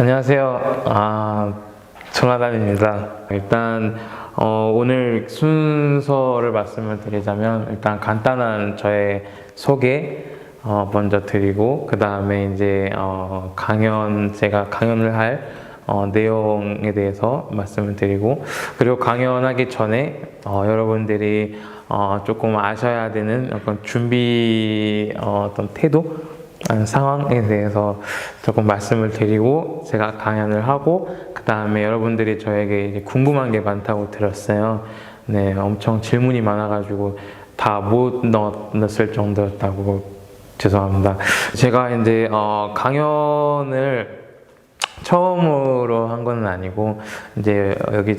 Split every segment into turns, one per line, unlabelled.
안녕하세요. 조나단입니다. 일단 오늘 순서를 말씀을 드리자면 일단 간단한 저의 소개 먼저 드리고 그 다음에 이제 제가 강연을 할 내용에 대해서 말씀을 드리고 그리고 강연하기 전에 여러분들이 조금 아셔야 되는 어떤 준비 어떤 태도 상황에 대해서 조금 말씀을 드리고 제가 강연을 하고 그 다음에 여러분들이 저에게 이제 궁금한 게 많다고 들었어요. 네, 엄청 질문이 많아가지고 다 못 넣었을 정도였다고 죄송합니다. 제가 이제 강연을 처음으로 한 건 아니고 이제 여기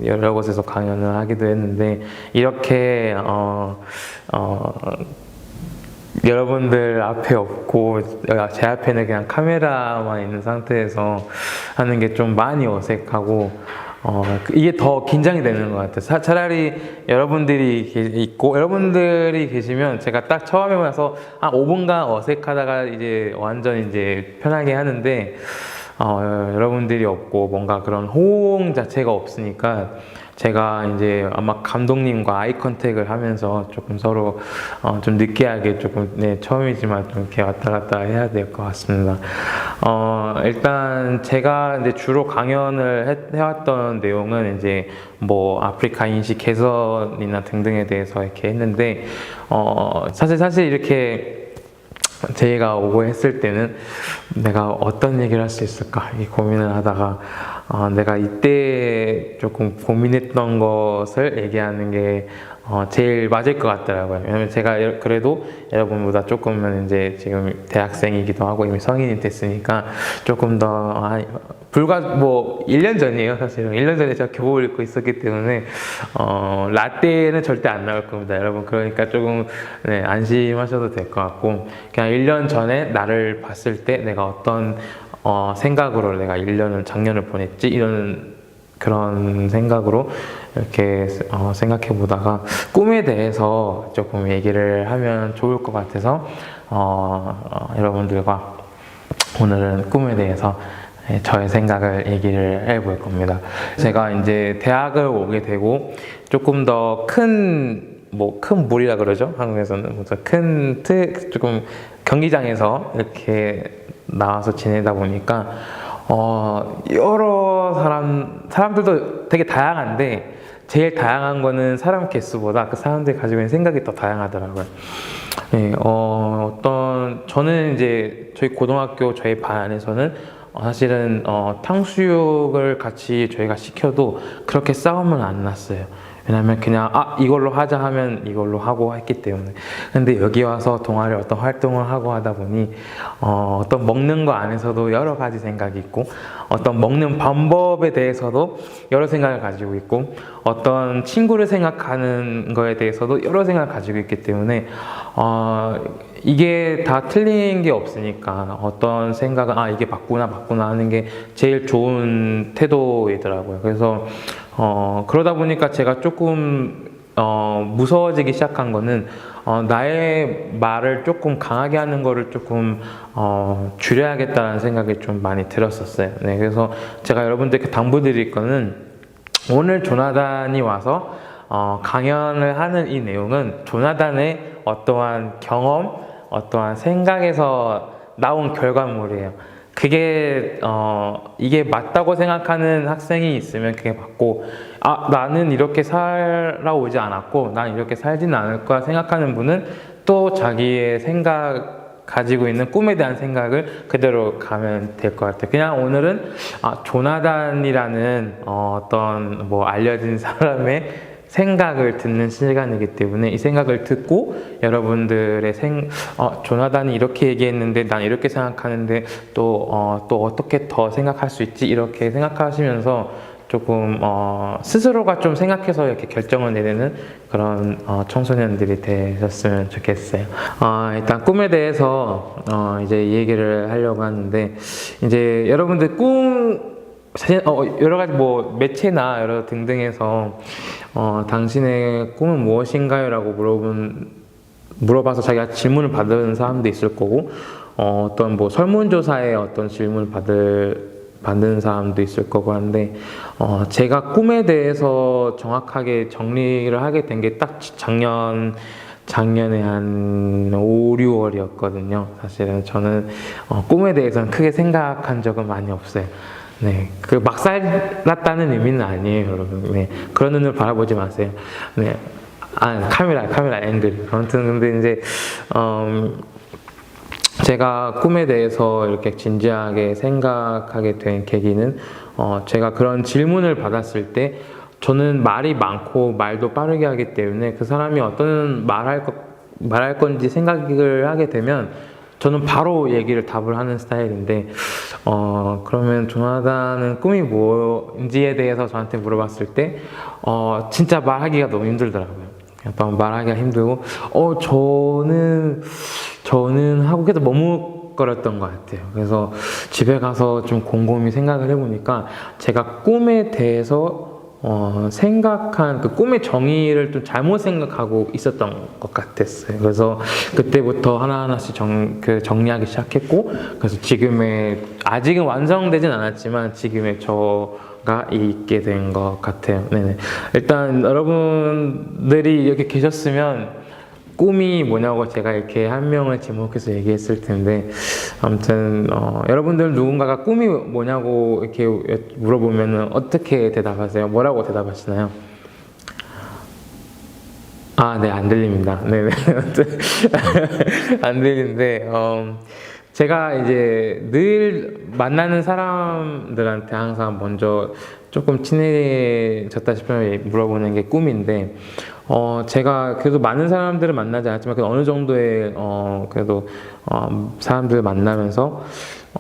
여러 곳에서 강연을 하기도 했는데 이렇게 여러분들 앞에 없고 제 앞에는 그냥 카메라만 있는 상태에서 하는 게 좀 많이 어색하고 이게 더 긴장이 되는 것 같아요. 차라리 여러분들이 있고 여러분들이 계시면 제가 딱 처음에 와서 한 5분간 어색하다가 이제 완전 이제 편하게 하는데 여러분들이 없고 뭔가 그런 호응 자체가 없으니까 제가 이제 아마 감독님과 아이 컨택을 하면서 조금 서로 좀 느끼하게 조금 처음이지만 좀 이렇게 왔다 갔다 해야 될 것 같습니다. 일단 제가 이제 주로 강연을 해왔던 내용은 이제 뭐 아프리카 인식 개선이나 등등에 대해서 이렇게 했는데 사실 이렇게 제가 오고 했을 때는 내가 어떤 얘기를 할 수 있을까 이 고민을 하다가 내가 이때 조금 고민했던 것을 얘기하는 게 제일 맞을 것 같더라고요. 왜냐면 제가 그래도 여러분보다 조금은 이제 지금 대학생이기도 하고 이미 성인이 됐으니까 조금 더 불과 뭐 1년 전이에요. 사실은 1년 전에 제가 교복을 입고 있었기 때문에 라떼는 절대 안 나올 겁니다, 여러분. 그러니까 조금 안심하셔도 될 것 같고 그냥 1년 전에 나를 봤을 때 내가 어떤 생각으로 내가 작년을 보냈지 이런 그런 생각으로 이렇게 생각해 보다가 꿈에 대해서 조금 얘기를 하면 좋을 것 같아서 여러분들과 오늘은 꿈에 대해서 저의 생각을 얘기를 해볼 겁니다. 제가 이제 대학을 오게 되고 조금 더 큰 물이라 그러죠, 한국에서는. 조금 경기장에서 이렇게 나와서 지내다 보니까 여러 사람들도 되게 다양한데 제일 다양한 거는 사람 개수보다 그 사람들이 가지고 있는 생각이 더 다양하더라고요. 네, 저는 이제 저희 고등학교 저희 반 안에서는 사실은 탕수육을 같이 저희가 시켜도 그렇게 싸움은 안 났어요. 왜냐면 그냥 이걸로 하자 하면 이걸로 하고 했기 때문에. 근데 여기 와서 동아리 어떤 활동을 하고 하다 보니 어떤 먹는 거 안에서도 여러 가지 생각이 있고 어떤 먹는 방법에 대해서도 여러 생각을 가지고 있고 어떤 친구를 생각하는 거에 대해서도 여러 생각을 가지고 있기 때문에 이게 다 틀린 게 없으니까 어떤 생각은 이게 맞구나 하는 게 제일 좋은 태도이더라고요. 그래서 그러다 보니까 제가 조금 무서워지기 시작한 거는 나의 말을 조금 강하게 하는 거를 조금 줄여야겠다는 생각이 좀 많이 들었었어요. 네, 그래서 제가 여러분들께 당부드릴 거는 오늘 조나단이 와서 강연을 하는 이 내용은 조나단의 어떠한 경험, 어떠한 생각에서 나온 결과물이에요. 그게 이게 맞다고 생각하는 학생이 있으면 그게 맞고 나는 이렇게 살아오지 않았고 난 이렇게 살지는 않을 거야 생각하는 분은 또 자기의 가지고 있는 꿈에 대한 생각을 그대로 가면 될 것 같아요. 그냥 오늘은 조나단이라는 어떤 알려진 사람의 생각을 듣는 시간이기 때문에 이 생각을 듣고 여러분들의 조나단이 이렇게 얘기했는데 난 이렇게 생각하는데 또 어떻게 더 생각할 수 있지 이렇게 생각하시면서 조금 스스로가 좀 생각해서 이렇게 결정을 내리는 그런 청소년들이 되셨으면 좋겠어요. 일단 꿈에 대해서 이제 얘기를 하려고 하는데 이제 여러분들 여러 가지 매체나 여러 등등에서 당신의 꿈은 무엇인가요? 라고 물어봐서 자기가 질문을 받은 사람도 있을 거고 어떤 설문조사에 어떤 질문을 만드는 사람도 있을 거고 한데 제가 꿈에 대해서 정확하게 정리를 하게 된 게 딱 작년에 한 5, 6월이었거든요. 사실은 저는 꿈에 대해서는 크게 생각한 적은 많이 없어요. 네, 막 살았다는 의미는 아니에요, 여러분. 네, 그런 눈을 바라보지 마세요. 네, 카메라 앵글. 아무튼 근데 이제 제가 꿈에 대해서 이렇게 진지하게 생각하게 된 계기는 제가 그런 질문을 받았을 때 저는 말이 많고 말도 빠르게 하기 때문에 그 사람이 어떤 말할 건지 생각을 하게 되면 저는 바로 답을 하는 스타일인데 그러면 조나단은 꿈이 뭔지에 대해서 저한테 물어봤을 때 진짜 말하기가 너무 힘들더라고요. 약간 말하기가 힘들고 저는 하고 계속 머뭇거렸던 것 같아요. 그래서 집에 가서 좀 곰곰이 생각을 해보니까 제가 꿈에 대해서 생각한 그 꿈의 정의를 좀 잘못 생각하고 있었던 것 같았어요. 그래서 그때부터 하나하나씩 정리하기 시작했고, 그래서 아직은 완성되진 않았지만 지금의 저가 있게 된 것 같아요. 네네. 일단 여러분들이 이렇게 계셨으면 꿈이 뭐냐고 제가 이렇게 한 명을 지목해서 얘기했을 텐데, 아무튼 여러분들 누군가가 꿈이 뭐냐고 이렇게 물어보면 어떻게 대답하세요? 뭐라고 대답하시나요? 네, 안 들립니다. 네네. 안 들리는데 제가 이제 늘 만나는 사람들한테 항상 먼저 조금 친해졌다 싶으면 물어보는 게 꿈인데, 제가 그래도 많은 사람들을 만나지 않았지만 어느 정도의 사람들을 만나면서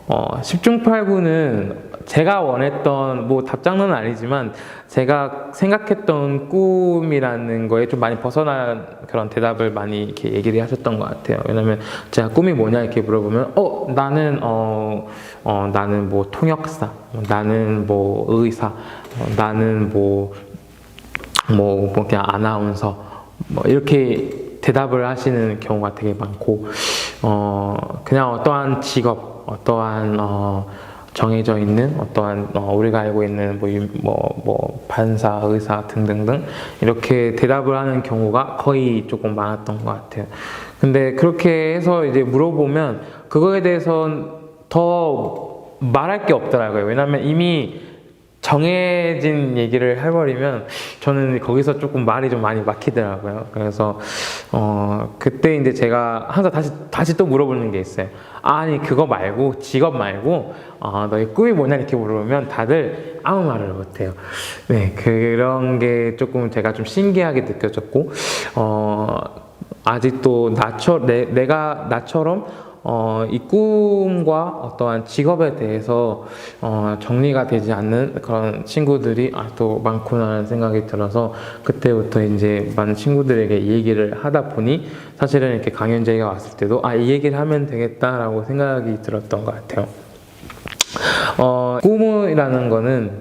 10중 8구는 제가 원했던 답장은 아니지만 제가 생각했던 꿈이라는 거에 좀 많이 벗어난 그런 대답을 많이 이렇게 얘기를 하셨던 것 같아요. 왜냐면 제가 꿈이 뭐냐 이렇게 물어보면 나는 통역사, 나는 의사, 나는 그냥 아나운서 이렇게 대답을 하시는 경우가 되게 많고 그냥 어떠한 직업, 어떠한 정해져 있는 어떠한 우리가 알고 있는 판사, 의사 등등등 이렇게 대답을 하는 경우가 거의 조금 많았던 것 같아요. 근데 그렇게 해서 이제 물어보면 그거에 대해서는 더 말할 게 없더라고요. 왜냐하면 이미 정해진 얘기를 해버리면 저는 거기서 조금 말이 좀 많이 막히더라고요. 그래서 그때 이제 제가 항상 다시 또 물어보는 게 있어요. 아니 그거 말고 직업 말고 너의 꿈이 뭐냐 이렇게 물어보면 다들 아무 말을 못해요. 네, 그런 게 조금 제가 좀 신기하게 느껴졌고 아직도 내가 나처럼 이 꿈과 어떠한 직업에 대해서 정리가 되지 않는 그런 친구들이 또 많구나라는 생각이 들어서 그때부터 이제 많은 친구들에게 이 얘기를 하다 보니 사실은 이렇게 강연제가 왔을 때도 이 얘기를 하면 되겠다라고 생각이 들었던 것 같아요. 꿈이라는 거는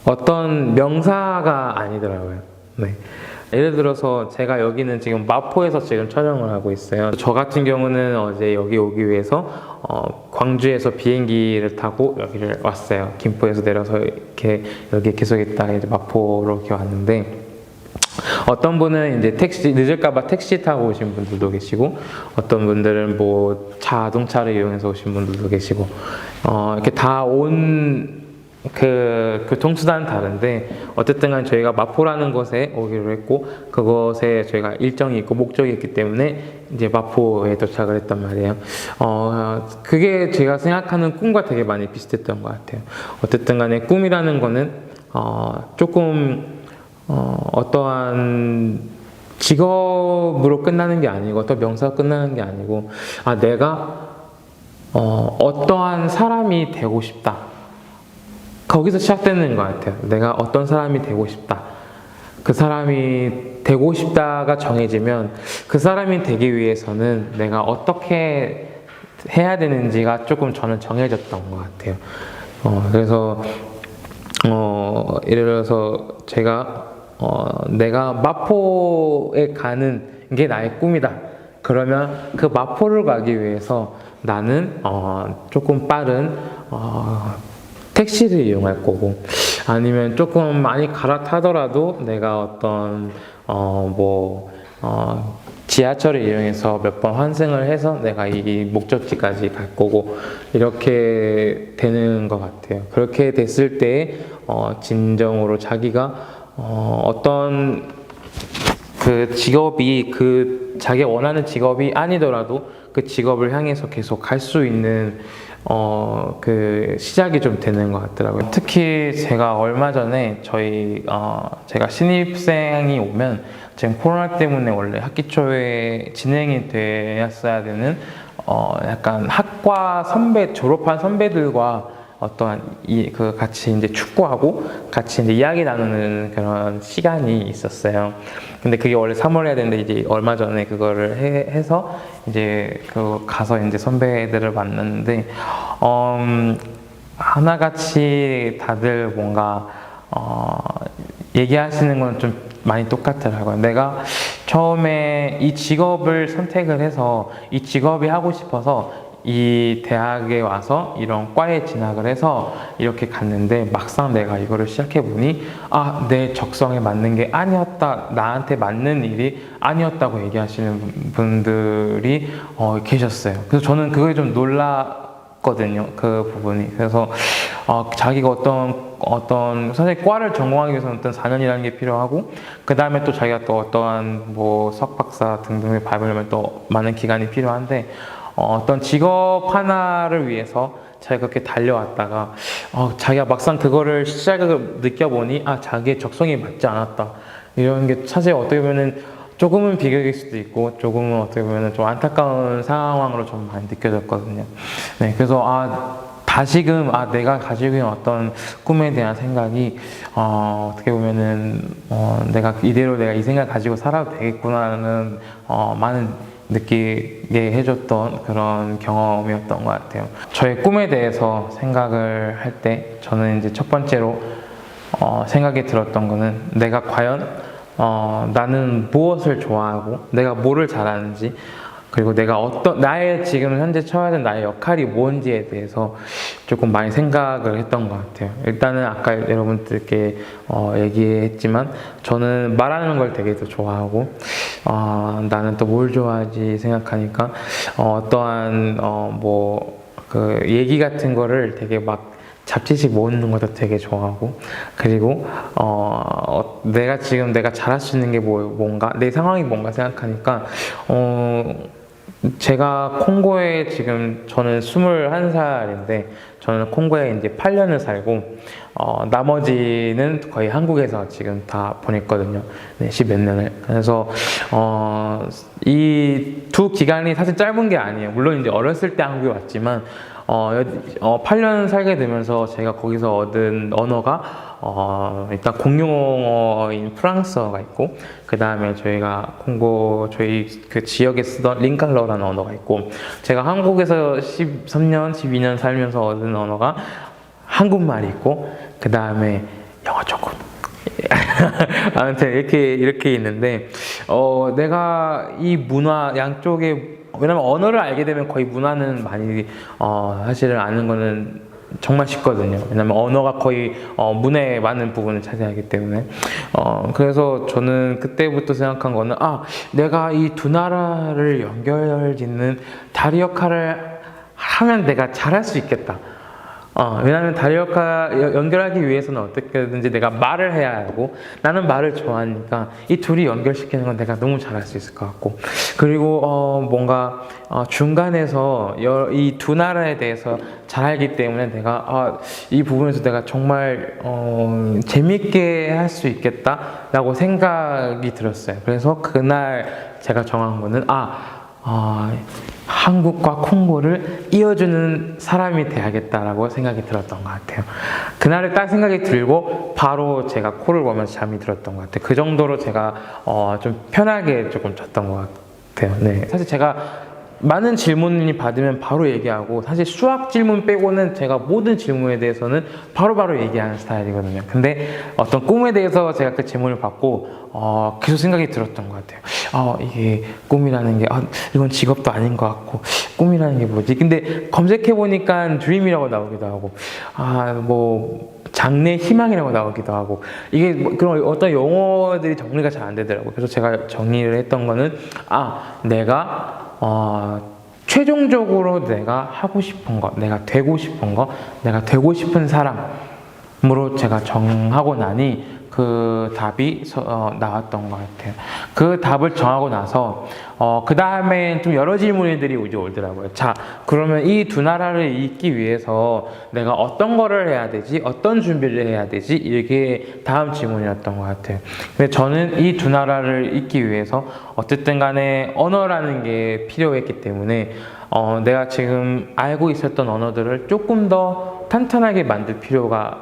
어떤 명사가 아니더라고요. 네. 예를 들어서 제가 여기는 지금 마포에서 지금 촬영을 하고 있어요. 저 같은 경우는 어제 여기 오기 위해서 광주에서 비행기를 타고 여기를 왔어요. 김포에서 내려서 이렇게 여기 계속 있다가 이제 마포로 이렇게 왔는데 어떤 분은 이제 늦을까봐 택시 타고 오신 분들도 계시고 어떤 분들은 자동차를 이용해서 오신 분들도 계시고 이렇게 다 온 교통수단은 다른데 어쨌든 간 저희가 마포라는 곳에 오기로 했고 그것에 저희가 일정이 있고 목적이 있기 때문에 이제 마포에 도착을 했단 말이에요. 그게 제가 생각하는 꿈과 되게 많이 비슷했던 것 같아요. 어쨌든 간에 꿈이라는 거는 조금 어떠한 직업으로 끝나는 게 아니고 어떤 명사가 끝나는 게 아니고 내가 어떠한 사람이 되고 싶다. 거기서 시작되는 것 같아요. 내가 어떤 사람이 되고 싶다. 그 사람이 되고 싶다가 정해지면 그 사람이 되기 위해서는 내가 어떻게 해야 되는지가 조금 저는 정해졌던 것 같아요. 그래서 예를 들어서 제가 내가 마포에 가는 게 나의 꿈이다. 그러면 그 마포를 가기 위해서 나는 조금 빠른 택시를 이용할 거고, 아니면 조금 많이 갈아타더라도 내가 어떤 지하철을 이용해서 몇 번 환승을 해서 내가 이 목적지까지 갈 거고, 이렇게 되는 것 같아요. 그렇게 됐을 때 진정으로 자기가 어떤 그 직업이 자기가 원하는 직업이 아니더라도 그 직업을 향해서 계속 갈 수 있는 그 시작이 좀 되는 것 같더라고요. 특히 제가 얼마 전에 제가 신입생이 오면, 지금 코로나 때문에 원래 학기 초에 진행이 되었어야 되는 약간 학과 졸업한 선배들과 어떠한 같이 이제 축구하고 같이 이제 이야기 나누는 그런 시간이 있었어요. 근데 그게 원래 3월에 해야 되는데, 이제 얼마 전에 그거를 해서 이제 가서 이제 선배들을 만났는데, 하나같이 다들 뭔가 얘기하시는 건 좀 많이 똑같더라고요. 내가 처음에 이 직업을 선택을 해서 이 직업이 하고 싶어서 이 대학에 와서 이런 과에 진학을 해서 이렇게 갔는데, 막상 내가 이거를 시작해 보니 내 적성에 맞는 게 아니었다, 나한테 맞는 일이 아니었다고 얘기하시는 분들이 계셨어요. 그래서 저는 그게 좀 놀랐거든요, 그 부분이. 그래서 자기가 어떤 사실 과를 전공하기 위해서는 어떤 4년이라는 게 필요하고, 그 다음에 또 자기가 또 어떠한 석박사 등등을 밟으려면 또 많은 기간이 필요한데, 어떤 직업 하나를 위해서 자기가 그렇게 달려왔다가 자기가 막상 그거를 시작을 느껴보니 자기의 적성이 맞지 않았다, 이런 게 사실 어떻게 보면은 조금은 비극일 수도 있고, 조금은 어떻게 보면은 좀 안타까운 상황으로 좀 많이 느껴졌거든요. 네, 그래서 다시금 내가 가지고 있는 어떤 꿈에 대한 생각이 어떻게 보면은 내가 이대로 내가 이 생각 가지고 살아도 되겠구나라는 많은 느끼게 해줬던 그런 경험이었던 것 같아요. 저의 꿈에 대해서 생각을 할 때 저는 이제 첫 번째로 생각이 들었던 거는, 내가 과연 나는 무엇을 좋아하고 내가 뭐를 잘하는지, 그리고 내가 나의 지금 현재 쳐야 되는 나의 역할이 뭔지에 대해서 조금 많이 생각을 했던 것 같아요. 일단은 아까 여러분들께 얘기했지만, 저는 말하는 걸 되게 더 좋아하고, 나는 또 뭘 좋아하지 생각하니까 어떠한 그 얘기 같은 거를 되게 막 잡지식 모으는 것도 되게 좋아하고, 그리고 내가 잘할 수 있는 게 뭔가, 내 상황이 뭔가 생각하니까 제가 콩고에 지금, 저는 21살인데 저는 콩고에 이제 8년을 살고 나머지는 거의 한국에서 지금 다 보냈거든요. 네, 10몇 년을. 그래서 이 두 기간이 사실 짧은 게 아니에요. 물론 이제 어렸을 때 한국에 왔지만 8년 살게 되면서 제가 거기서 얻은 언어가 일단 공용어인 프랑스어가 있고, 그 다음에 저희가 콩고 저희 그 지역에 쓰던 링갈러라는 언어가 있고, 제가 한국에서 13년, 12년 살면서 얻은 언어가 한국말이 있고, 그 다음에 영어 조금. 아무튼 이렇게 있는데, 내가 이 문화 양쪽에, 왜냐면 언어를 알게 되면 거의 문화는 많이 사실은 아는 거는 정말 쉽거든요. 왜냐면 언어가 거의 문화의 많은 부분을 차지하기 때문에. 그래서 저는 그때부터 생각한 거는, 내가 이 두 나라를 연결짓는 다리 역할을 하면 내가 잘할 수 있겠다. 왜냐하면 다리 역할 연결하기 위해서는 어떻게든지 내가 말을 해야 하고, 나는 말을 좋아하니까 이 둘이 연결시키는 건 내가 너무 잘할 수 있을 것 같고, 그리고 뭔가 중간에서 이 두 나라에 대해서 잘 알기 때문에 내가 이 부분에서 내가 정말 재밌게 할 수 있겠다라고 생각이 들었어요. 그래서 그날 제가 정한 거는 한국과 콩고를 이어주는 사람이 돼야겠다라고 생각이 들었던 것 같아요. 그날에 딱 생각이 들고 바로 제가 코를 보면서 잠이 들었던 것 같아요. 그 정도로 제가 좀 편하게 조금 잤던 것 같아요. 네. 사실 제가 많은 질문이 받으면 바로 얘기하고, 사실 수학 질문 빼고는 제가 모든 질문에 대해서는 바로바로 얘기하는 스타일이거든요. 근데 어떤 꿈에 대해서 제가 그 질문을 받고 계속 생각이 들었던 것 같아요. 이게 꿈이라는 게 이건 직업도 아닌 것 같고, 꿈이라는 게 뭐지? 근데 검색해 보니까 드림이라고 나오기도 하고, 뭐 장래 희망이라고 나오기도 하고, 이게 그런 어떤 용어들이 정리가 잘 안 되더라고요. 그래서 제가 정리를 했던 거는 내가 최종적으로 내가 하고 싶은 거, 내가 되고 싶은 거, 내가 되고 싶은 사람으로 제가 정하고 나니 그 답이 나왔던 것 같아요. 그 답을 정하고 나서 그 다음에 좀 여러 질문들이 이제 오더라고요. 자, 그러면 이 두 나라를 잇기 위해서 내가 어떤 거를 해야 되지? 어떤 준비를 해야 되지? 이게 다음 질문이었던 것 같아요. 근데 저는 이 두 나라를 잇기 위해서 어쨌든 간에 언어라는 게 필요했기 때문에 내가 지금 알고 있었던 언어들을 조금 더 탄탄하게 만들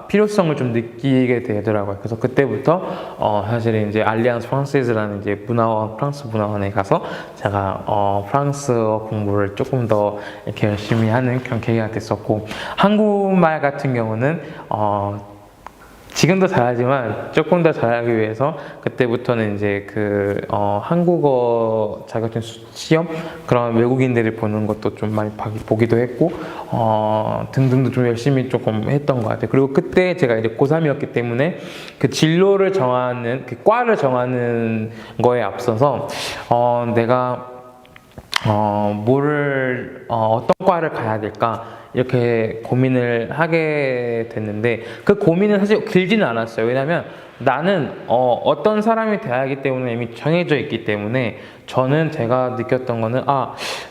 필요성을 좀 느끼게 되더라고요. 그래서 그때부터 사실 이제 알리앙스 프랑세즈라는 이제 프랑스 문화원에 가서 제가 프랑스어 공부를 조금 더 이렇게 열심히 하는 그런 계기가 됐었고, 한국말 같은 경우는 지금도 잘하지만 조금 더 잘하기 위해서 그때부터는 이제 한국어 자격증 시험, 그런 외국인들을 보는 것도 좀 많이 보기도 했고 등등도 좀 열심히 조금 했던 것 같아요. 그리고 그때 제가 이제 고3이었기 때문에 그 진로를 정하는, 그 과를 정하는 거에 앞서서 내가 어떤 과를 가야 될까, 이렇게 고민을 하게 됐는데, 그 고민은 사실 길지는 않았어요. 왜냐면 나는 어떤 사람이 돼야 하기 때문에 이미 정해져 있기 때문에, 저는 제가 느꼈던 거는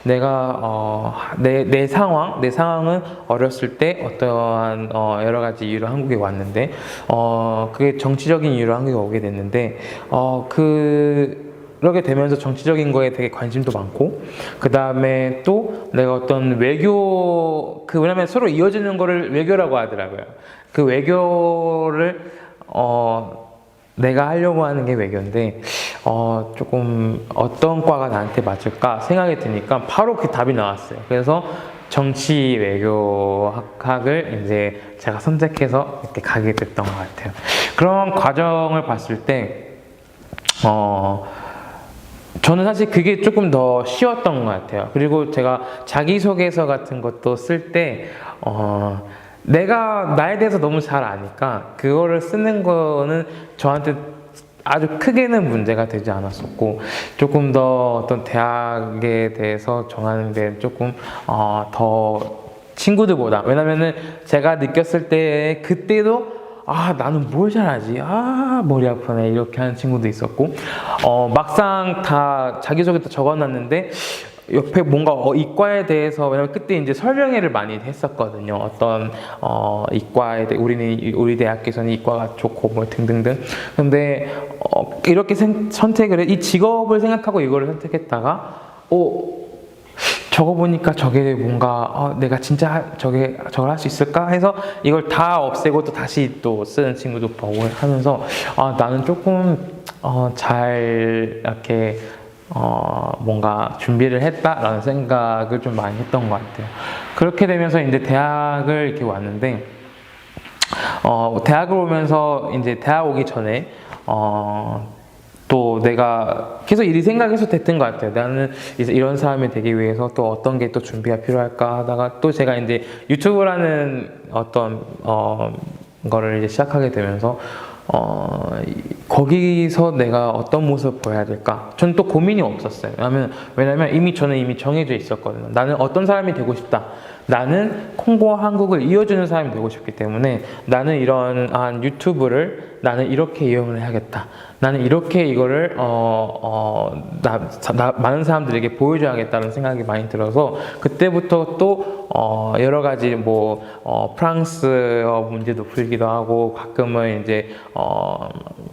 내가 내 상황은 어렸을 때 어떠한 여러 가지 이유로 한국에 왔는데, 그게 정치적인 이유로 한국에 오게 됐는데, 그렇게 되면서 정치적인 거에 되게 관심도 많고, 그 다음에 또 내가 어떤 왜냐면 서로 이어지는 거를 외교라고 하더라고요. 그 외교를 내가 하려고 하는 게 외교인데 조금 어떤 과가 나한테 맞을까 생각이 드니까 바로 그 답이 나왔어요. 그래서 정치 외교학을 이제 제가 선택해서 이렇게 가게 됐던 것 같아요. 그런 과정을 봤을 때 저는 사실 그게 조금 더 쉬웠던 것 같아요. 그리고 제가 자기소개서 같은 것도 쓸 때 내가 나에 대해서 너무 잘 아니까 그거를 쓰는 거는 저한테 아주 크게는 문제가 되지 않았었고, 조금 더 어떤 대학에 대해서 정하는 데 조금 더 친구들보다, 왜냐면은 제가 느꼈을 때 그때도 나는 뭘 잘하지? 머리 아프네. 이렇게 하는 친구도 있었고, 막상 다 자기소개 다 적어놨는데, 옆에 뭔가 이과에 대해서, 왜냐면 그때 이제 설명회를 많이 했었거든요. 어떤, 이과에 대해, 우리 대학교에서는 이과가 좋고, 뭐 등등등. 근데, 이렇게 이 직업을 생각하고 이거를 선택했다가, 적어보니까 저게 뭔가 내가 진짜 저걸 할 수 있을까 해서 이걸 다 없애고 또 다시 또 쓰는 친구도 보고 하면서 나는 조금 잘 이렇게 뭔가 준비를 했다라는 생각을 좀 많이 했던 것 같아요. 그렇게 되면서 이제 대학을 이렇게 왔는데, 대학을 오면서 이제 대학 오기 전에 또 내가 계속 이 생각해서 됐던 것 같아요. 나는 이제 이런 사람이 되기 위해서 또 어떤 게 또 준비가 필요할까 하다가, 또 제가 이제 유튜브라는 어떤 거를 이제 시작하게 되면서 거기서 내가 어떤 모습을 보여야 될까? 저는 또 고민이 없었어요. 왜냐면 저는 이미 정해져 있었거든요. 나는 어떤 사람이 되고 싶다. 나는 콩고와 한국을 이어주는 사람이 되고 싶기 때문에, 나는 이러한 유튜브를 나는 이렇게 이용을 해야겠다. 나는 이렇게 이거를 많은 사람들에게 보여줘야겠다는 생각이 많이 들어서, 그때부터 또 여러 가지 프랑스어 문제도 풀기도 하고, 가끔은 이제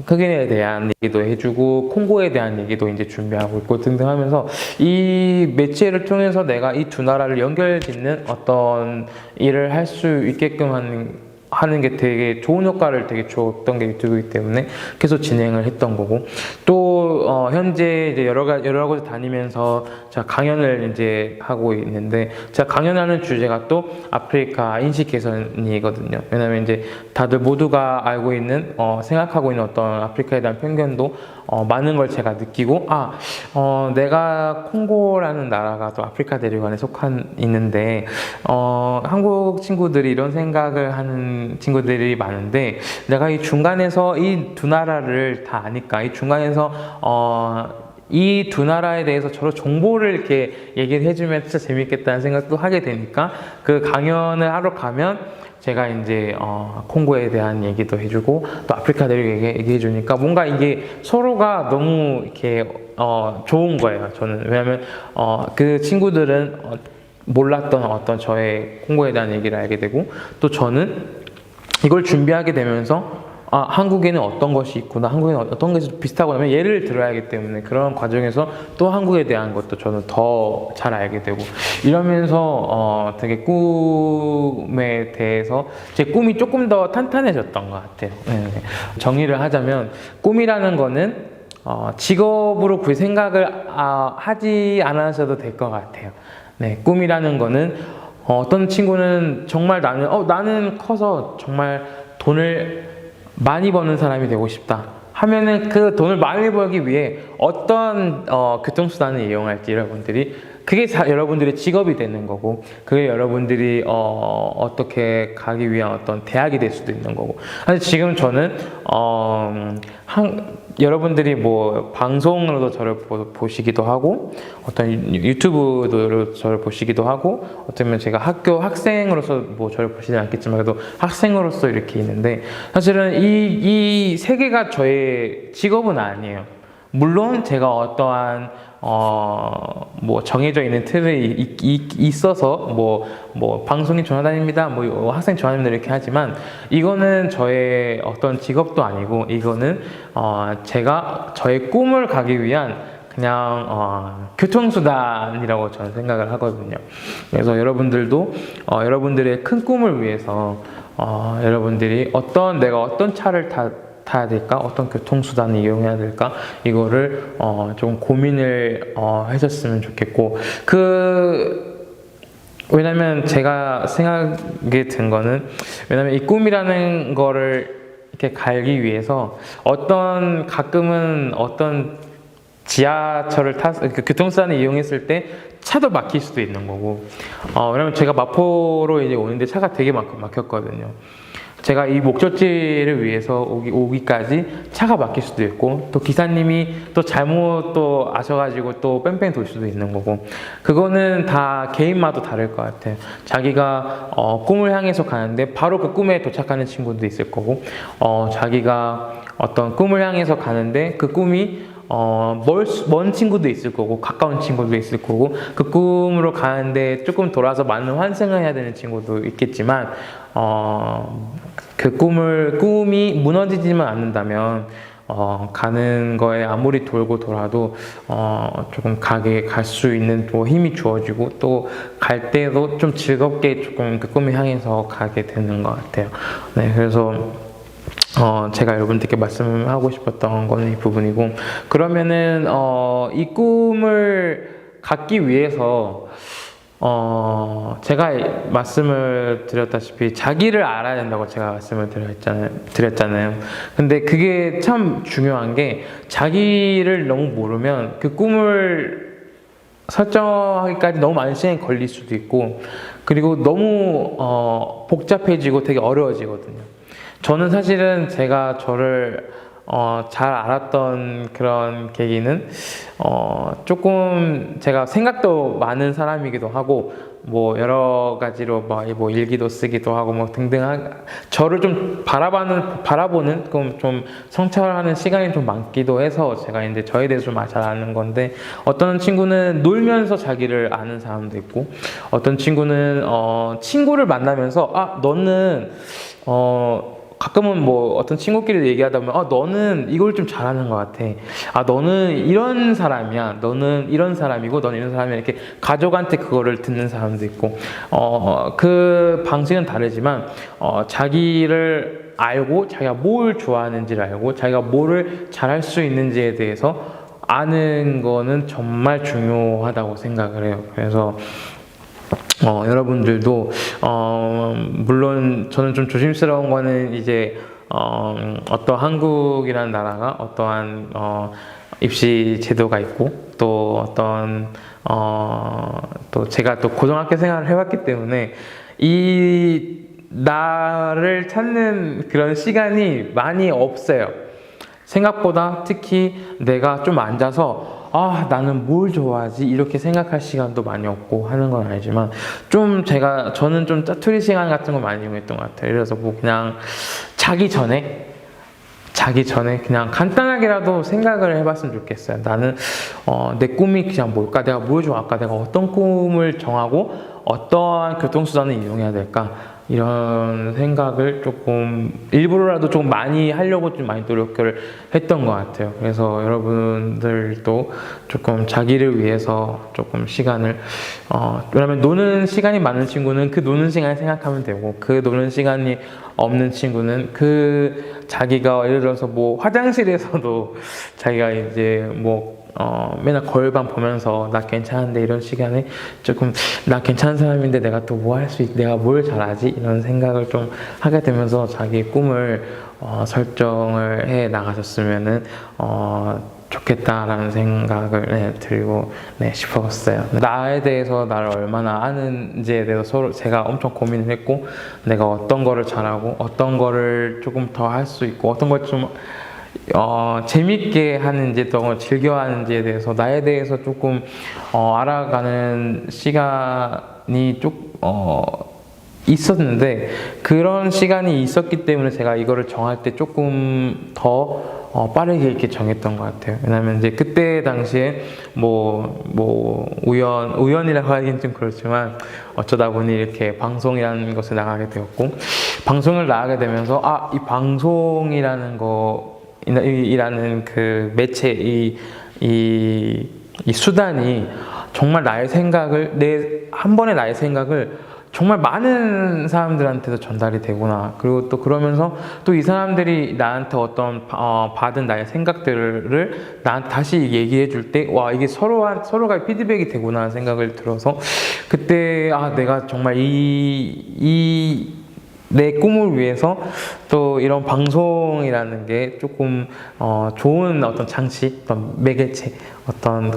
흑인에 대한 얘기도 해주고, 콩고에 대한 얘기도 이제 준비하고 있고 등등 하면서, 이 매체를 통해서 내가 이 두 나라를 연결짓는 어떤 일을 할 수 있게끔 하는 게 되게 좋은 효과를 되게 줬던 게 유튜브이기 때문에 계속 진행을 했던 거고, 또 저도 현재 이제 여러 곳에 다니면서 제가 강연을 이제 하고 있는데, 제가 강연하는 주제가 또 아프리카 인식 개선이거든요. 왜냐면 이제 다들 모두가 알고 있는 생각하고 있는 어떤 아프리카에 대한 편견도 많은 걸 제가 느끼고, 내가 콩고라는 나라가 또 아프리카 대륙 안에 있는데 한국 친구들이 이런 생각을 하는 친구들이 많은데, 내가 이 중간에서 이 두 나라를 다 아니까 이 중간에서 이 두 나라에 대해서 저로 정보를 이렇게 얘기를 해주면 진짜 재밌겠다는 생각도 하게 되니까, 그 강연을 하러 가면 제가 이제 콩고에 대한 얘기도 해주고 또 아프리카 대륙 얘기해 주니까 뭔가 이게 서로가 너무 이렇게 좋은 거예요. 저는 왜냐하면 그 친구들은 몰랐던 어떤 저의 콩고에 대한 얘기를 알게 되고, 또 저는 이걸 준비하게 되면서 한국에는 어떤 것이 있구나, 한국에는 어떤 것이 비슷하구나 하면 예를 들어야 하기 때문에 그런 과정에서 또 한국에 대한 것도 저는 더 잘 알게 되고, 이러면서 되게 꿈에 대해서 제 꿈이 조금 더 탄탄해졌던 것 같아요. 네. 정리를 하자면 꿈이라는 거는 직업으로 그 생각을 하지 않으셔도 될 것 같아요. 네, 꿈이라는 거는 어떤 친구는 정말 나는 커서 정말 돈을 많이 버는 사람이 되고 싶다 하면은 그 돈을 많이 벌기 위해 어떤 교통수단을 이용할지 그게 여러분들의 직업이 되는 거고, 그게 여러분들이 어떻게 가기 위한 어떤 대학이 될 수도 있는 거고. 사실 지금 저는 여러분들이 뭐 방송으로도 저를 보시기도 하고, 어떤 유튜브로 저를 보시기도 하고, 어쩌면 제가 학교 학생으로서 뭐 저를 보시지 않겠지만 그래도 학생으로서 이렇게 있는데, 사실은 이 세계가 저의 직업은 아니에요. 물론 제가 어떠한 뭐 정해져 있는 틀이 있어서 뭐 방송인 전화다닙니다, 뭐 학생 전화다닙니다 이렇게 하지만, 이거는 저의 어떤 직업도 아니고, 이거는 제가 저의 꿈을 가기 위한 그냥 교통수단이라고 저는 생각을 하거든요. 그래서 여러분들도 여러분들의 큰 꿈을 위해서 여러분들이 내가 어떤 차를 타야 될까? 어떤 교통수단을 이용해야 될까? 이거를 좀 고민을 하셨으면 좋겠고, 왜냐면 제가 생각이 든 거는, 왜냐면 이 꿈이라는 거를 이렇게 갈기 위해서 가끔은 어떤 지하철을 교통수단을 이용했을 때 차도 막힐 수도 있는 거고, 왜냐면 제가 마포로 이제 오는데 차가 되게 막혔거든요. 제가 이 목적지를 위해서 오기까지 차가 막힐 수도 있고, 또 기사님이 또 잘못 또 아셔가지고 또 뺑뺑 돌 수도 있는 거고, 그거는 다 개인마다 다를 것 같아요. 자기가 꿈을 향해서 가는데 바로 그 꿈에 도착하는 친구도 있을 거고, 자기가 어떤 꿈을 향해서 가는데 그 꿈이 먼 친구도 있을 거고, 가까운 친구도 있을 거고, 그 꿈으로 가는데 조금 돌아서 많은 환승을 해야 되는 친구도 있겠지만, 그 꿈이 무너지지만 않는다면 가는 거에 아무리 돌고 돌아도 조금 갈 수 있는 또 힘이 주어지고, 또 갈 때도 좀 즐겁게 조금 그 꿈을 향해서 가게 되는 것 같아요. 네, 그래서 제가 여러분들께 말씀하고 싶었던 거는 이 부분이고, 그러면은 이 꿈을 갖기 위해서 제가 말씀을 드렸다시피 자기를 알아야 된다고 제가 말씀을 드렸잖아요. 근데 그게 참 중요한 게, 자기를 너무 모르면 그 꿈을 설정하기까지 너무 많은 시간이 걸릴 수도 있고, 그리고 너무 복잡해지고 되게 어려워지거든요. 저는 사실은 제가 저를 잘 알았던 그런 계기는 조금 제가 생각도 많은 사람이기도 하고, 뭐 여러 가지로 뭐 일기도 쓰기도 하고 뭐 등등 저를 좀 바라보는 좀 성찰하는 시간이 좀 많기도 해서 제가 이제 저에 대해서 좀 잘 아는 건데, 어떤 친구는 놀면서 자기를 아는 사람도 있고, 어떤 친구는 친구를 만나면서 너는 가끔은 뭐 어떤 친구끼리 얘기하다 보면 너는 이걸 좀 잘하는 것 같아. 너는 이런 사람이야. 너는 이런 사람이고 너는 이런 사람이야. 이렇게 가족한테 그거를 듣는 사람도 있고 그 방식은 다르지만 자기를 알고 자기가 뭘 좋아하는지를 알고 자기가 뭐를 잘할 수 있는지에 대해서 아는 거는 정말 중요하다고 생각을 해요. 그래서 여러분들도 물론 저는 좀 조심스러운 거는 이제 어떤 한국이라는 나라가 어떠한 입시 제도가 있고 또 어떤 또 제가 또 고등학교 생활을 해왔기 때문에 이 나를 찾는 그런 시간이 많이 없어요. 생각보다 특히 내가 좀 앉아서 나는 뭘 좋아하지? 이렇게 생각할 시간도 많이 없고 하는 건 아니지만 저는 좀 짜투리 시간 같은 거 많이 이용했던 것 같아요. 그래서 뭐 그냥 자기 전에 그냥 간단하게라도 생각을 해봤으면 좋겠어요. 나는 내 꿈이 그냥 뭘까? 내가 뭘 좋아할까? 내가 어떤 꿈을 정하고 어떠한 교통수단을 이용해야 될까? 이런 생각을 조금 일부러라도 좀 많이 하려고 좀 많이 노력을 했던 것 같아요. 그래서 여러분들도 조금 자기를 위해서 조금 시간을 왜냐면 노는 시간이 많은 친구는 그 노는 시간을 생각하면 되고 그 노는 시간이 없는 친구는 그 자기가 예를 들어서 뭐 화장실에서도 자기가 이제 뭐 맨날 거울만 보면서 나 괜찮은데 이런 시간에 조금 나 괜찮은 사람인데 내가 또 뭐 할 수 있, 내가 뭘 잘하지? 이런 생각을 좀 하게 되면서 자기 꿈을 설정을 해 나가셨으면은 좋겠다라는 생각을 들고 싶었어요. 나에 대해서 나를 얼마나 아는지에 대해서 서로 제가 엄청 고민을 했고 내가 어떤 거를 잘하고 어떤 거를 조금 더 할 수 있고 어떤 걸 좀 재밌게 하는지 또 즐겨 하는지에 대해서 나에 대해서 조금 알아가는 시간이 있었는데 그런 시간이 있었기 때문에 제가 이거를 정할 때 조금 더 빠르게 이렇게 정했던 것 같아요. 왜냐면 이제 그때 당시에 우연이라고 하기는 좀 그렇지만 어쩌다 보니 이렇게 방송이라는 것에 나가게 되었고 방송을 나가게 되면서 이 방송이라는 이라는 그 매체 이 수단이 정말 한 번의 나의 생각을 정말 많은 사람들한테도 전달이 되구나. 그리고 또 그러면서 또 이 사람들이 나한테 어떤 받은 나의 생각들을 나한테 다시 얘기해 줄 때 와 이게 서로가 피드백이 되구나 하는 생각을 들어서 그때 내가 정말 내 꿈을 위해서 또 이런 방송이라는 게 조금 좋은 어떤 장치, 어떤 매개체, 어떤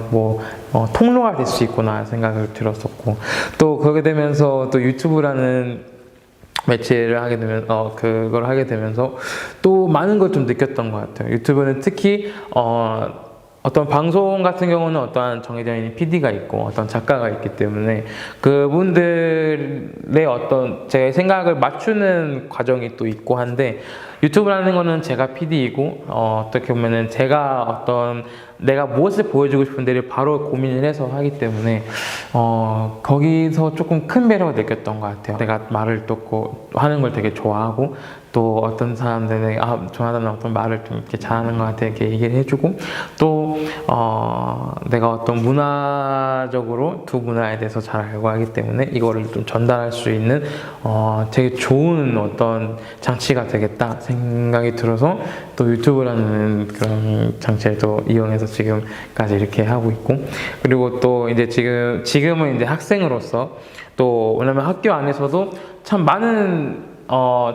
통로가 될 수 있구나 생각을 들었었고 또 그렇게 되면서 또 유튜브라는 매체를 하게 되면 그걸 하게 되면서 또 많은 걸 좀 느꼈던 것 같아요. 유튜브는 특히 어떤 방송 같은 경우는 어떠한 정해져 있는 PD가 있고 어떤 작가가 있기 때문에 그분들의 어떤 제 생각을 맞추는 과정이 또 있고 한데 유튜브라는 거는 제가 PD이고 어떻게 보면은 내가 무엇을 보여주고 싶은지를 바로 고민을 해서 하기 때문에 거기서 조금 큰 매력을 느꼈던 것 같아요. 내가 말을 듣고 하는 걸 되게 좋아하고 또 어떤 사람들은 조나단은 어떤 말을 좀 이렇게 잘하는 것 같아 이렇게 얘기를 해주고 또 내가 어떤 문화적으로 두 문화에 대해서 잘 알고 하기 때문에 이거를 좀 전달할 수 있는 되게 좋은 어떤 장치가 되겠다 생각이 들어서 또 유튜브라는 그런 장치를 또 이용해서 지금까지 이렇게 하고 있고 그리고 또 이제 지금은 이제 학생으로서 또 왜냐면 학교 안에서도 참 많은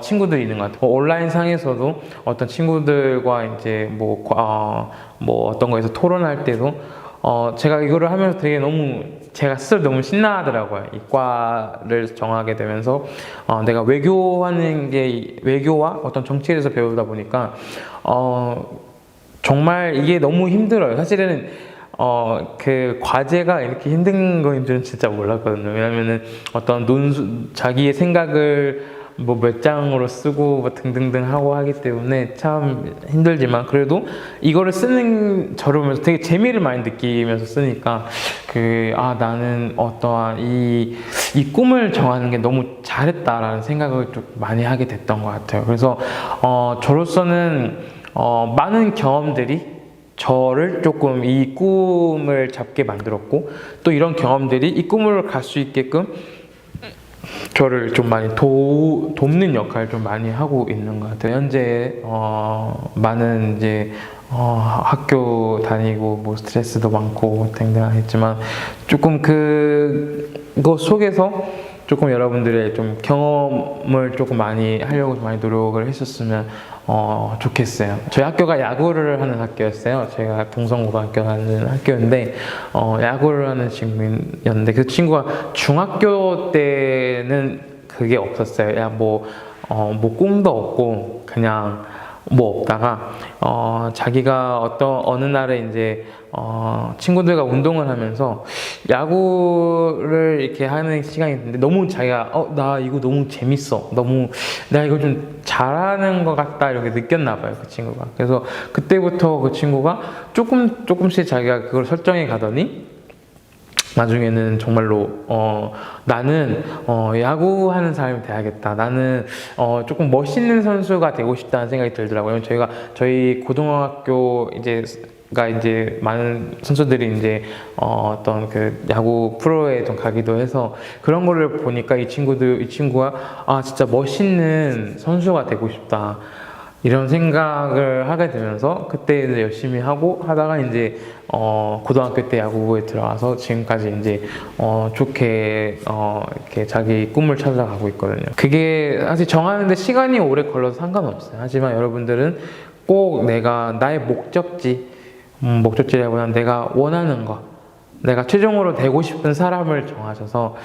친구들이 있는 것 같아요. 온라인 상에서도 어떤 친구들과 이제 어떤 거에서 토론할 때도 제가 이거를 하면서 되게 제가 스스로 너무 신나하더라고요. 이과를 정하게 되면서 내가 외교와 어떤 정치에 대해서 배우다 보니까 정말 이게 너무 힘들어요. 사실은 그 과제가 이렇게 힘든 거인 줄은 진짜 몰랐거든요. 왜냐면은 어떤 자기의 생각을 뭐 몇 장으로 쓰고 뭐 등등등 하고 하기 때문에 참 힘들지만 그래도 이거를 쓰는 저를 보면서 되게 재미를 많이 느끼면서 쓰니까 나는 어떠한 이 꿈을 정하는 게 너무 잘했다라는 생각을 좀 많이 하게 됐던 것 같아요. 그래서 저로서는 많은 경험들이 저를 조금 이 꿈을 잡게 만들었고, 또 이런 경험들이 이 꿈을 갈 수 있게끔 저를 좀 많이 돕는 역할을 좀 많이 하고 있는 것 같아요. 현재 많은 이제 학교 다니고 뭐 스트레스도 많고 등등 했지만 조금 그거 속에서 조금 여러분들의 좀 경험을 조금 많이 하려고 많이 노력을 했었으면 좋겠어요. 저희 학교가 야구를 하는 학교였어요. 제가 동성고등학교 가는 학교인데 야구를 하는 친구였는데 그 친구가 중학교 때는 그게 없었어요. 뭐 꿈도 없고 그냥 뭐 없다가 자기가 어느 날에 이제 친구들과 운동을 하면서 야구를 이렇게 하는 시간이 있는데 너무 자기가 나 이거 너무 재밌어, 너무 내가 이거 좀 잘하는 것 같다 이렇게 느꼈나 봐요, 그 친구가. 그래서 그때부터 그 친구가 조금씩 자기가 그걸 설정해 가더니 나중에는 정말로 나는 야구하는 사람이 돼야겠다. 나는 조금 멋있는 선수가 되고 싶다는 생각이 들더라고요. 저희 고등학교 이제 많은 선수들이 이제 어떤 그 야구 프로에 좀 가기도 해서 그런 거를 보니까 이 친구가 진짜 멋있는 선수가 되고 싶다. 이런 생각을 하게 되면서 그때 열심히 하다가 이제 고등학교 때 야구부에 들어가서 지금까지 이제 좋게 이렇게 자기 꿈을 찾아가고 있거든요. 그게 사실 정하는데 시간이 오래 걸려서 상관없어요. 하지만 여러분들은 꼭 나의 목적지라기보다는 내가 원하는 거, 내가 최종으로 되고 싶은 사람을 정하셔서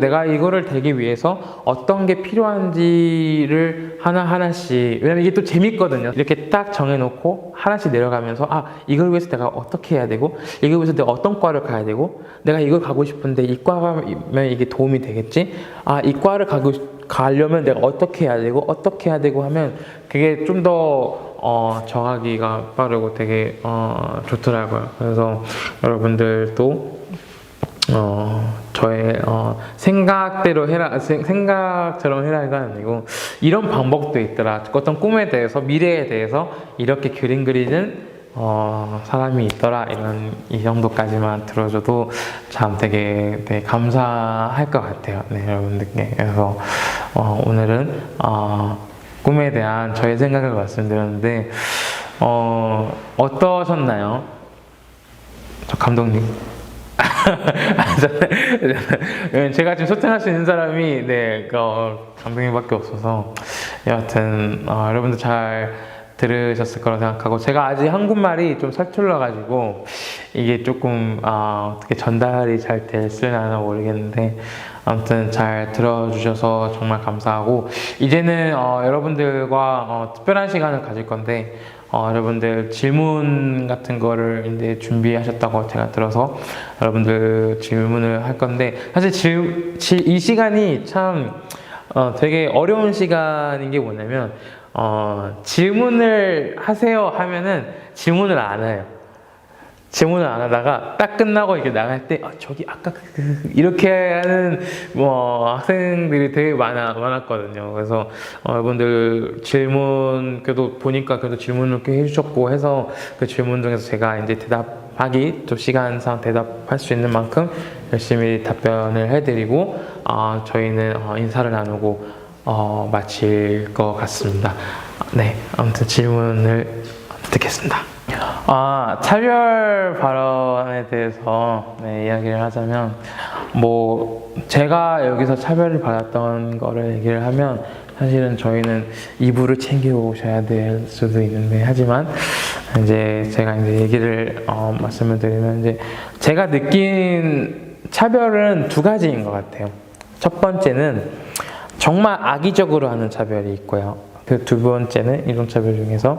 내가 이거를 되기 위해서 어떤 게 필요한지를 하나하나씩, 왜냐면 이게 또 재밌거든요. 이렇게 딱 정해놓고 하나씩 내려가면서 이걸 위해서 내가 어떻게 해야 되고, 이걸 위해서 내가 어떤 과를 가야 되고, 내가 이걸 가고 싶은데 이 과가면 이게 도움이 되겠지? 이 과를 가려면 내가 어떻게 해야 되고 하면 그게 좀 더 정하기가 빠르고 되게 좋더라고요. 그래서 여러분들도 저의 생각대로 해라, 생각처럼 해라가 아니고 이런 방법도 있더라. 어떤 꿈에 대해서, 미래에 대해서 이렇게 그림 그리는 사람이 있더라. 이 정도까지만 들어줘도 참 되게 감사할 것 같아요. 네, 여러분들께. 그래서 오늘은 꿈에 대한 저의 생각을 말씀드렸는데 어떠셨나요? 저 감독님. 제가 지금 소통할 수 있는 사람이 감독님밖에 없어서 여하튼 여러분들 잘 들으셨을 거라고 생각하고, 제가 아직 한국말이 좀 서툴러 가지고 이게 조금 어떻게 전달이 잘 됐을려나 모르겠는데 아무튼 잘 들어주셔서 정말 감사하고, 이제는 여러분들과 특별한 시간을 가질 건데 여러분들 질문 같은 거를 이제 준비하셨다고 제가 들어서 여러분들 질문을 할 건데, 사실 이 시간이 참 되게 어려운 시간인 게 뭐냐면 질문을 하세요 하면은 질문을 안 해요. 질문을 안 하다가 딱 끝나고 이렇게 나갈 때 저기 아까 이렇게 하는 학생들이 되게 많았거든요. 그래서 여러분들 질문 그래도 보니까 그래도 질문을 꽤 해주셨고 해서 그 질문 중에서 제가 이제 대답하기 또 시간상 대답할 수 있는 만큼 열심히 답변을 해드리고 저희는 인사를 나누고 마칠 것 같습니다. 네, 아무튼 질문을 듣겠습니다. 차별 발언에 대해서 이야기를 하자면, 제가 여기서 차별을 받았던 거를 얘기를 하면 사실은 저희는 이불을 챙겨 오셔야 될 수도 있는데, 하지만 이제 제가 이제 얘기를 말씀을 드리면, 이제 제가 느낀 차별은 두 가지인 것 같아요. 첫 번째는 정말 악의적으로 하는 차별이 있고요. 그 두 번째는 이런 차별 중에서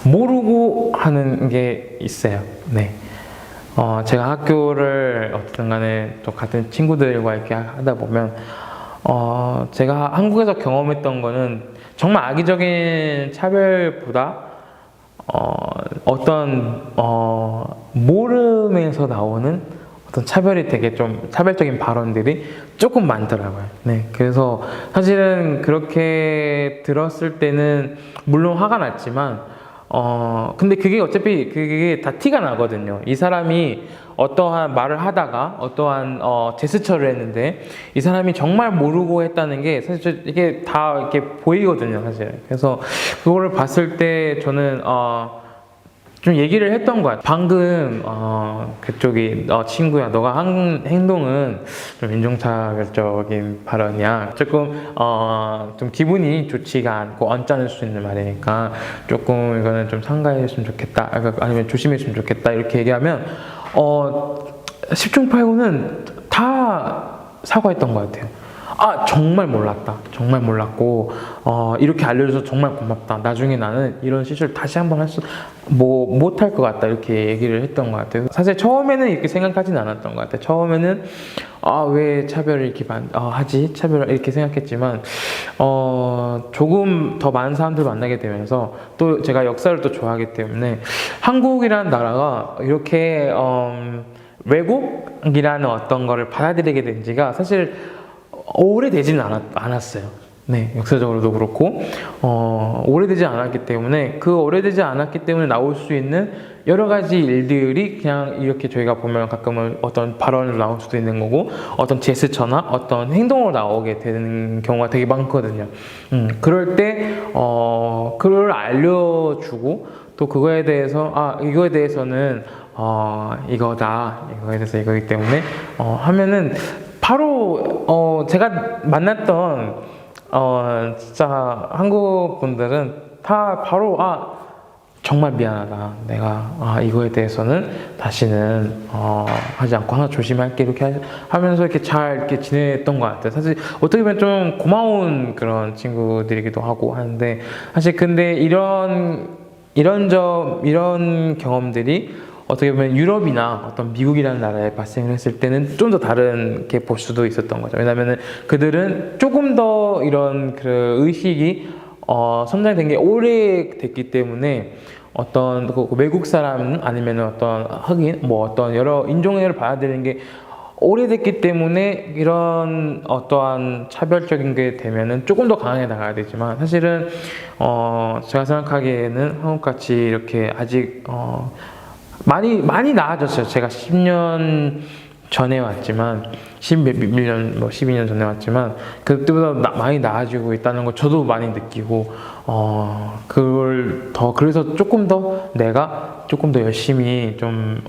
모르고 하는 게 있어요. 네. 제가 학교를 어쨌든 간에 또 같은 친구들과 이렇게 하다 보면 제가 한국에서 경험했던 거는 정말 악의적인 차별보다 모름에서 나오는 어떤 차별이 되게 좀 차별적인 발언들이 조금 많더라고요. 네, 그래서 사실은 그렇게 들었을 때는 물론 화가 났지만 근데 그게 어차피 그게 다 티가 나거든요. 이 사람이 어떠한 말을 하다가 어떠한 제스처를 했는데 이 사람이 정말 모르고 했다는 게 사실 이게 다 이렇게 보이거든요, 사실. 그래서 그거를 봤을 때 저는 좀 얘기를 했던 것 같아요. 방금 그쪽이 친구야, 너가 한 행동은 좀 인종차별적인 발언이야. 조금 좀 기분이 좋지가 않고 언짢을 수 있는 말이니까 조금 이거는 좀 삼가했으면 좋겠다. 아니면 조심했으면 좋겠다. 이렇게 얘기하면 10중 8구는 다 사과했던 것 같아요. 정말 몰랐다. 정말 몰랐고, 이렇게 알려줘서 정말 고맙다. 나중에 나는 이런 실수를 다시 한번 못할 것 같다. 이렇게 얘기를 했던 것 같아요. 사실 처음에는 이렇게 생각하진 않았던 것 같아요. 처음에는, 왜 차별을 이렇게 하지? 차별을 이렇게 생각했지만, 조금 더 많은 사람들 만나게 되면서, 또 제가 역사를 또 좋아하기 때문에, 한국이라는 나라가 이렇게, 외국이라는 어떤 거를 받아들이게 된 지가 사실 오래되지는 않았어요. 네, 역사적으로도 그렇고 오래되지 않았기 때문에 오래되지 않았기 때문에 나올 수 있는 여러 가지 일들이 그냥 이렇게 저희가 보면 가끔은 어떤 발언으로 나올 수도 있는 거고 어떤 제스처나 어떤 행동으로 나오게 되는 경우가 되게 많거든요. 그럴 때 그걸 알려주고 또 그거에 대해서 이거에 대해서는 이거다, 이거에 대해서 이거기 때문에 하면은 바로 제가 만났던 진짜 한국 분들은 다 바로 정말 미안하다. 내가 이거에 대해서는 다시는 하지 않고 하나 조심할게 이렇게 하면서 이렇게 잘 이렇게 지냈던 것 같아요. 사실 어떻게 보면 좀 고마운 그런 친구들이기도 하고 하는데 사실 근데 이런 경험들이 어떻게 보면 유럽이나 어떤 미국이라는 나라에 발생을 했을 때는 좀 더 다르게 볼 수도 있었던 거죠. 왜냐면은 그들은 조금 더 이런 그 의식이 선정된 게 오래됐기 때문에 어떤 외국 사람 아니면 어떤 흑인 어떤 여러 인종을 받아들이는 게 오래됐기 때문에 이런 어떠한 차별적인 게 되면은 조금 더 강하게 나가야 되지만 사실은 제가 생각하기에는 한국같이 이렇게 아직 많이 나아졌어요. 제가 10년 전에 왔지만 12년 전에 왔지만 그때보다 많이 나아지고 있다는 걸 저도 많이 느끼고 그래서 조금 더 내가 조금 더 열심히 좀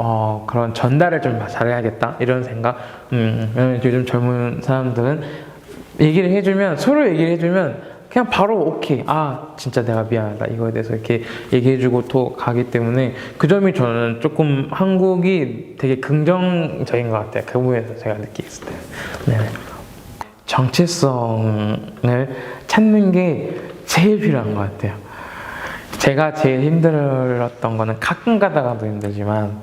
그런 전달을 좀 잘해야겠다 이런 생각. 왜냐면 요즘 젊은 사람들은 서로 얘기를 해주면 그냥 바로 오케이, 진짜 내가 미안하다 이거에 대해서 이렇게 얘기해주고 또 가기 때문에 그 점이 저는 조금 한국이 되게 긍정적인 것 같아요. 그 부분에서 제가 느끼겠을 때. 네. 정체성을 찾는 게 제일 필요한 것 같아요. 제가 제일 힘들었던 거는 가끔 가다가도 힘들지만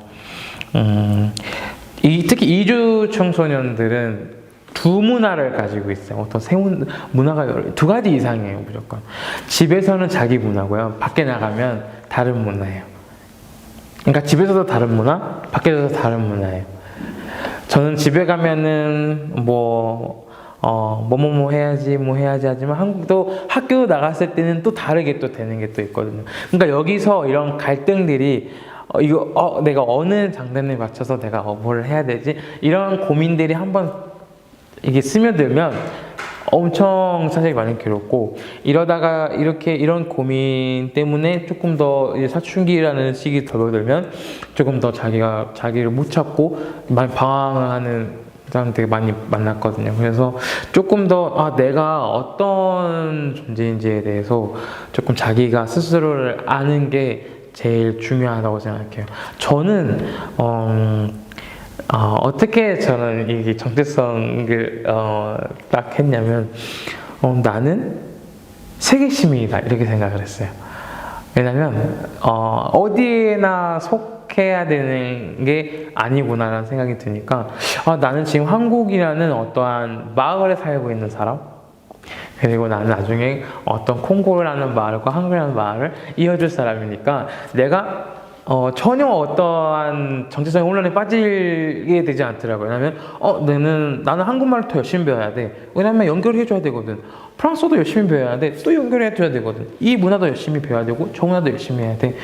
특히 이주 청소년들은 두 문화를 가지고 있어요. 어떤 문화가 두 가지 이상이에요, 무조건. 집에서는 자기 문화고요. 밖에 나가면 다른 문화예요. 그러니까 집에서도 다른 문화, 밖에서도 다른 문화예요. 저는 집에 가면은 뭐 해야지 하지만 한국도 학교 나갔을 때는 또 다르게 또 되는 게 또 있거든요. 그러니까 여기서 이런 갈등들이 내가 어느 장단에 맞춰서 내가 뭘 해야 되지? 이런 고민들이 한번 이게 스며들면 엄청 사실 많이 괴롭고 이러다가 이런 고민 때문에 조금 더 사춘기라는 시기 접어들면 조금 더 자기를 못 찾고 많이 방황을 하는 사람 되게 많이 만났거든요. 그래서 조금 더 내가 어떤 존재인지에 대해서 조금 자기가 스스로를 아는 게 제일 중요하다고 생각해요. 저는 어떻게 저는 이 정체성을 딱 했냐면 나는 세계 시민이다 이렇게 생각을 했어요. 왜냐면 어디에나 속해야 되는 게 아니구나라는 생각이 드니까 나는 지금 한국이라는 어떠한 마을에 살고 있는 사람, 그리고 나는 나중에 어떤 콩고라는 마을과 한국이라는 마을을 이어줄 사람이니까 내가 전혀 어떠한 정체성의 혼란에 빠지게 되지 않더라고요. 왜냐면 나는 한국말을 더 열심히 배워야 돼. 왜냐면 연결해줘야 되거든. 프랑스어도 열심히 배워야 돼. 또 연결해줘야 되거든. 이 문화도 열심히 배워야 되고 저 문화도 열심히 해야 돼.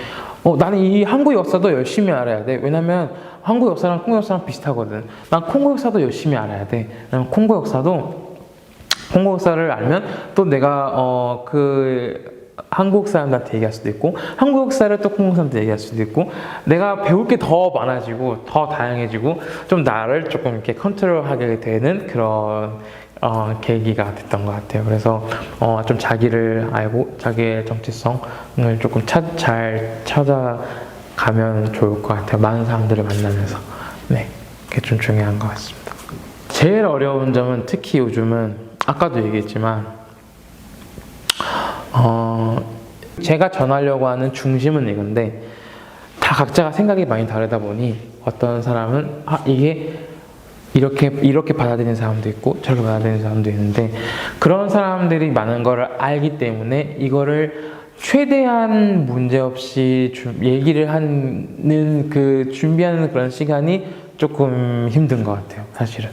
나는 이 한국 역사도 열심히 알아야 돼. 왜냐면 한국 역사랑 콩고 역사랑 비슷하거든. 난 콩고 역사도 열심히 알아야 돼. 왜냐면 콩고 역사를 알면 또 내가 한국 사람들한테 얘기할 수도 있고 한국 역사를 또 콩고 사람한테 얘기할 수도 있고 내가 배울 게 더 많아지고 더 다양해지고 좀 나를 조금 이렇게 컨트롤하게 되는 그런 계기가 됐던 것 같아요. 그래서 좀 자기를 알고 자기의 정체성을 조금 잘 찾아가면 좋을 것 같아요. 많은 사람들을 만나면서. 네, 그게 좀 중요한 것 같습니다. 제일 어려운 점은 특히 요즘은 아까도 얘기했지만 제가 전하려고 하는 중심은 이건데 다 각자가 생각이 많이 다르다 보니 어떤 사람은 이게 이렇게 받아들이는 사람도 있고 저렇게 받아들이는 사람도 있는데 그런 사람들이 많은 걸 알기 때문에 이거를 최대한 문제없이 얘기를 하는 준비하는 그런 시간이 조금 힘든 것 같아요, 사실은.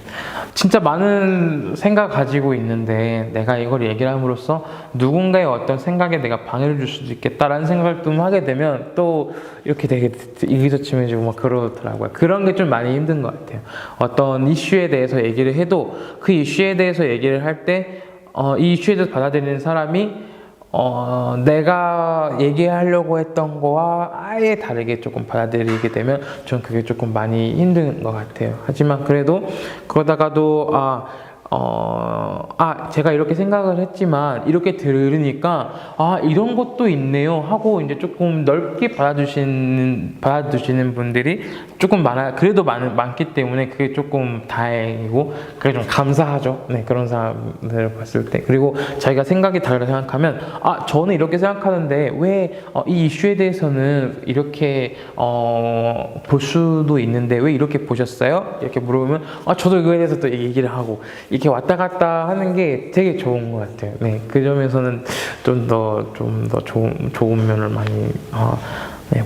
진짜 많은 생각 가지고 있는데 내가 이걸 얘기를 함으로써 누군가의 어떤 생각에 내가 방해를 줄 수도 있겠다라는 생각을 좀 하게 되면 또 이렇게 되게 의기소침해지고 막 그러더라고요. 그런 게 좀 많이 힘든 것 같아요. 어떤 이슈에 대해서 얘기를 해도 그 이슈에 대해서 얘기를 할 때 이 이슈에 대해서 받아들이는 사람이 내가 얘기하려고 했던 거와 아예 다르게 조금 받아들이게 되면 전 그게 조금 많이 힘든 것 같아요. 하지만 그래도 그러다가도 제가 이렇게 생각을 했지만 이렇게 들으니까 이런 것도 있네요 하고 이제 조금 넓게 받아주시는 분들이 조금 그래도 많기 때문에 그게 조금 다행이고 그게 좀 감사하죠. 네, 그런 사람들을 봤을 때. 그리고 자기가 생각이 다르다 생각하면 저는 이렇게 생각하는데 왜 이 이슈에 대해서는 이렇게 볼 수도 있는데 왜 이렇게 보셨어요? 이렇게 물어보면 저도 이거에 대해서 또 얘기를 하고 이렇게 왔다 갔다 하는 게 되게 좋은 것 같아요. 네, 그 점에서는 좀 더 좋은 면을 많이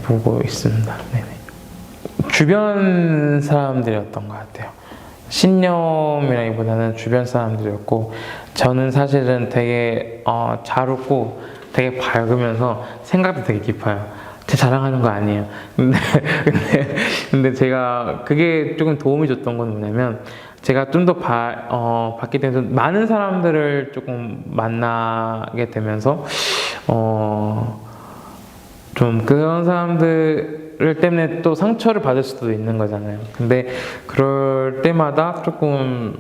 보고 있습니다. 네네. 주변 사람들이었던 것 같아요. 신념이라기보다는 주변 사람들이었고 저는 사실은 되게 잘 웃고 되게 밝으면서 생각도 되게 깊어요. 제 자랑하는 거 아니에요. 근데 제가 그게 조금 도움이 줬던 건 뭐냐면 제가 좀 더 받게 되면서 많은 사람들을 조금 만나게 되면서 좀 그런 사람들 때문에 또 상처를 받을 수도 있는 거잖아요. 근데 그럴 때마다 조금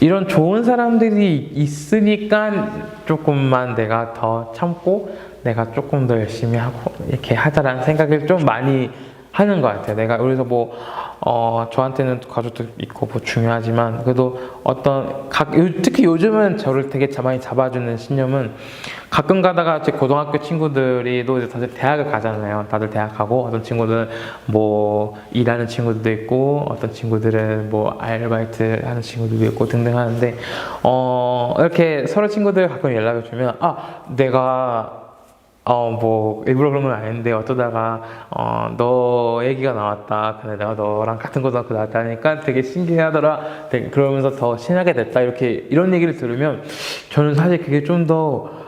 이런 좋은 사람들이 있으니까 조금만 내가 더 참고 내가 조금 더 열심히 하고 이렇게 하자라는 생각을 좀 많이 하는 것 같아요. 내가 그래서 저한테는 가족도 있고 중요하지만 그래도 특히 요즘은 저를 되게 많이 잡아주는 신념은 가끔 가다가 제 고등학교 친구들이 또 이제 다들 대학을 가잖아요. 다들 대학 가고 어떤 친구들은 일하는 친구들도 있고 어떤 친구들은 아르바이트 하는 친구들도 있고 등등 하는데 이렇게 서로 친구들 가끔 연락을 주면 내가 일부러 그런 건 아닌데 어쩌다가 너 얘기가 나왔다. 근데 내가 너랑 같은 고등학교 나왔다니까 되게 신기하더라. 그러면서 더 친하게 됐다. 이런 얘기를 들으면 저는 사실 그게 좀 더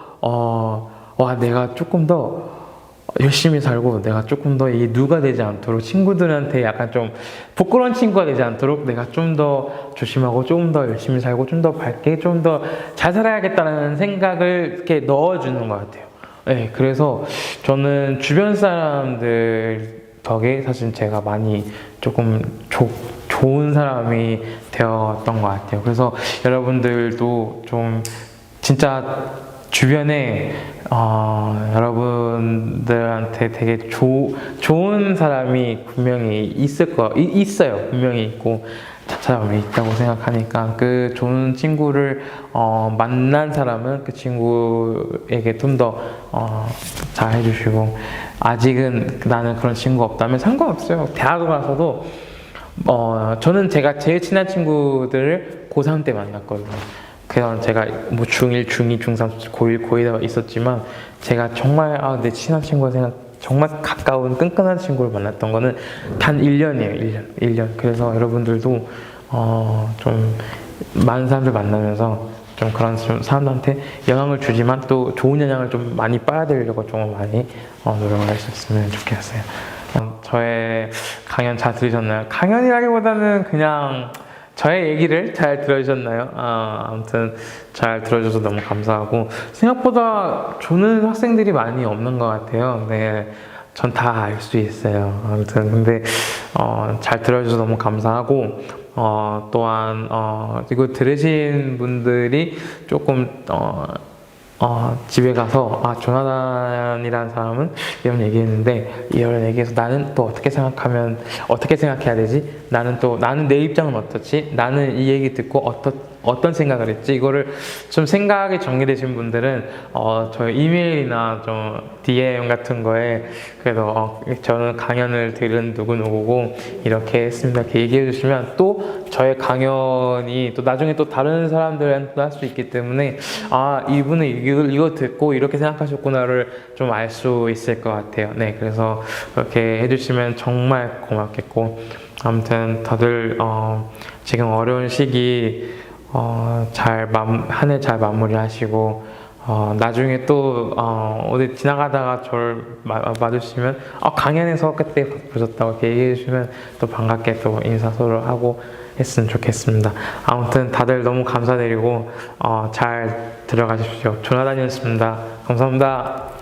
내가 조금 더 열심히 살고 내가 조금 더 이 누가 되지 않도록 친구들한테 약간 좀 부끄러운 친구가 되지 않도록 내가 좀 더 조심하고 좀 더 열심히 살고 좀 더 밝게 좀 더 잘 살아야겠다는 생각을 이렇게 넣어주는 것 같아요. 네, 그래서 저는 주변 사람들 덕에 사실 제가 많이 조금 좋은 사람이 되었던 것 같아요. 그래서 여러분들도 좀 진짜 주변에 여러분들한테 되게 좋은 사람이 분명히 있어요. 분명히 있고 찾아오면 있다고 생각하니까 그 좋은 친구를 만난 사람은 그 친구에게 좀 더 잘 해주시고, 아직은 나는 그런 친구 없다면 상관없어요. 대학을 가서도 저는 제가 제일 친한 친구들을 고3 때 만났거든요. 그래서 제가 뭐 중1, 중2, 중3, 고1, 고2에 있었지만 제가 정말 내 친한 친구 정말 가까운 끈끈한 친구를 만났던 거는 단 1년이에요. 1년. 그래서 여러분들도 좀 많은 사람들 만나면서 좀 그런 사람들한테 영향을 주지만 또 좋은 영향을 좀 많이 빨아들이려고 좀 많이 노력을 하셨으면 좋겠어요. 저의 강연 잘 들으셨나요? 강연이라기보다는 그냥 저의 얘기를 잘 들어주셨나요? 아무튼 잘 들어줘서 너무 감사하고, 생각보다 조는 학생들이 많이 없는 것 같아요. 네, 전 다 알 수 있어요. 아무튼 근데 잘 들어줘서 너무 감사하고, 또한 이거 들으신 분들이 조금 집에 가서 조나단이라는 사람은 이런 얘기했는데, 이런 얘기해서 나는 또 어떻게 생각해야 되지? 나는 내 입장은 어떻지? 나는 이 얘기 듣고 어떤 생각을 했지? 이거를 좀 생각이 정리되신 분들은 저희 이메일이나 좀 DM 같은 거에 그래도 저는 강연을 들은 누구누구고 이렇게 했습니다, 이렇게 얘기해 주시면 또 저의 강연이 또 나중에 또 다른 사람들한테도 할 수 있기 때문에 이분은 이거 듣고 이렇게 생각하셨구나를 좀 알 수 있을 것 같아요. 네, 그래서 그렇게 해주시면 정말 고맙겠고, 아무튼 다들 지금 어려운 시기 한 해 잘 마무리하시고, 나중에 또 어디 지나가다가 저를 봐주시면 강연에서 그때 보셨다고 이렇게 얘기해 주시면 또 반갑게 또 인사 서로 하고 했으면 좋겠습니다. 아무튼 다들 너무 감사드리고 잘 들어가십시오. 조나단이었습니다. 감사합니다.